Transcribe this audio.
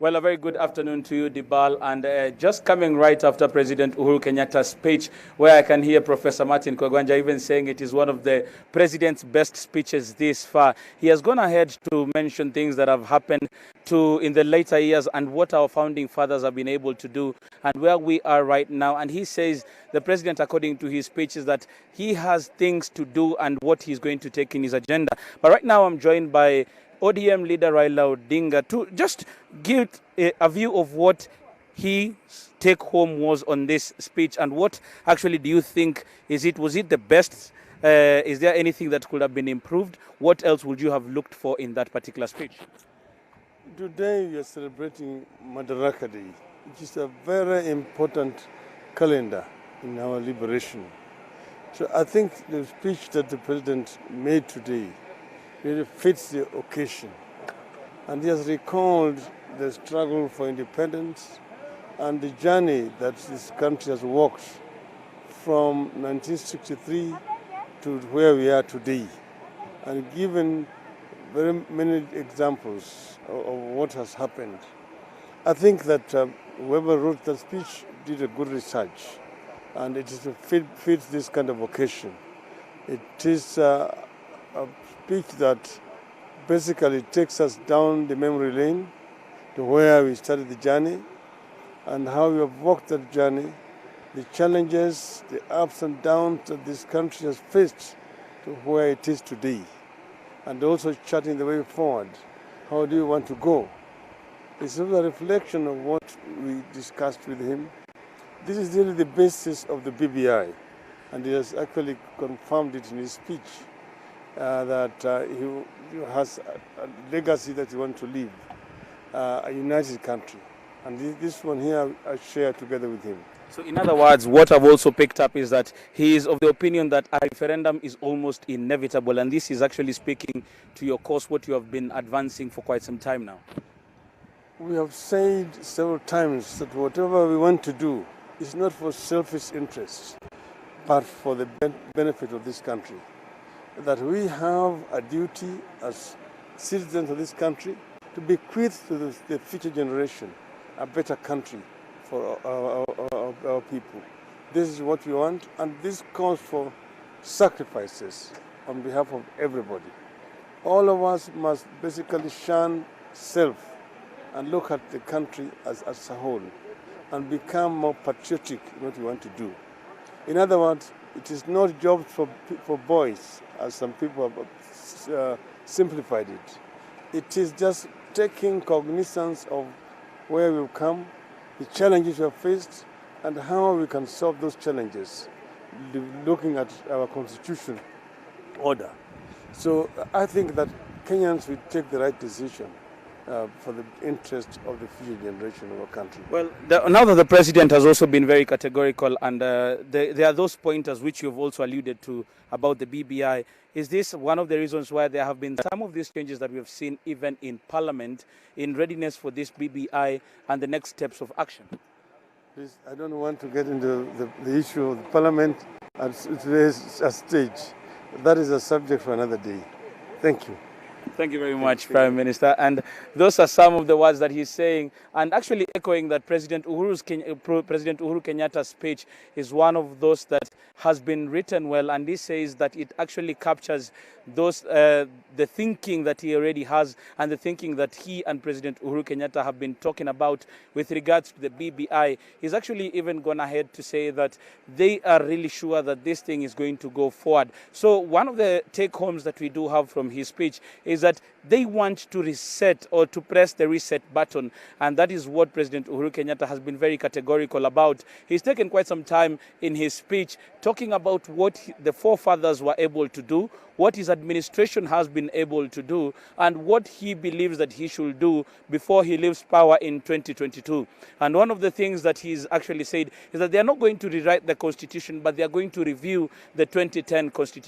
Well, a very good afternoon to you, Dibal. And just coming right after President Uhuru Kenyatta's speech, where I can hear Professor Martin Kwagwanja even saying it is one of the president's best speeches this far. He has gone ahead to mention things that have happened in the later years and what our founding fathers have been able to do and where we are right now. And he says, the president, according to his speech, is that he has things to do and what he's going to take in his agenda. But right now I'm joined by ODM leader Raila Ondiga to just give a view of what his take home was on this speech and what actually do you think was it the best? Is there anything that could have been improved? What else would you have looked for in that particular speech? Today we are celebrating Madaraka Day, which is a very important calendar in our liberation. So I think the speech that the president made today really fits the occasion. And he has recalled the struggle for independence and the journey that this country has walked from 1963 to where we are today, and given very many examples of what has happened. I think that whoever wrote the speech did a good research, and it is fits this kind of occasion. It is a speech that basically takes us down the memory lane to where we started the journey and how we have walked that journey, the challenges, the ups and downs that this country has faced to where it is today, and also charting the way forward. How do you want to go? It's a reflection of what we discussed with him. This is really the basis of the BBI, and he has actually confirmed it in his speech. That he has a legacy that he wants to leave, a united country. And this one here I share together with him. So in other words, what I've also picked up is that he is of the opinion that a referendum is almost inevitable, and this is actually speaking to your cause, what you have been advancing for quite some time now. We have said several times that whatever we want to do is not for selfish interests, but for the benefit of this country. That we have a duty as citizens of this country to bequeath to the future generation a better country for our people. This is what we want, and this calls for sacrifices on behalf of everybody. All of us must basically shun self and look at the country as a whole and become more patriotic in what we want to do. In other words, it is not jobs for boys, as some people have simplified it. It is just taking cognizance of where we've come, the challenges we have faced, and how we can solve those challenges, looking at our constitution order. So I think that Kenyans will take the right decision for the interest of the future generation of our country. Well, now that the president has also been very categorical, and there are those pointers which you've also alluded to about the BBI, is this one of the reasons why there have been some of these changes that we have seen even in Parliament in readiness for this BBI and the next steps of action? Please, I don't want to get into the issue of the Parliament at today's stage. That is a subject for another day. Thank you. Thank you very much, Prime Minister. And those are some of the words that he's saying, and actually echoing that President Uhuru Kenyatta's speech is one of those that has been written well, and he says that it actually captures those the thinking that he already has and the thinking that he and President Uhuru Kenyatta have been talking about with regards to the BBI. He's actually even gone ahead to say that they are really sure that this thing is going to go forward. So one of the take-homes that we do have from his speech is that they want to reset or to press the reset button, and that is what President Uhuru Kenyatta has been very categorical about. He's taken quite some time in his speech talking about what the forefathers were able to do, what his administration has been able to do, and what he believes that he should do before he leaves power in 2022. And one of the things that he's actually said is that they are not going to rewrite the constitution, but they are going to review the 2010 constitution.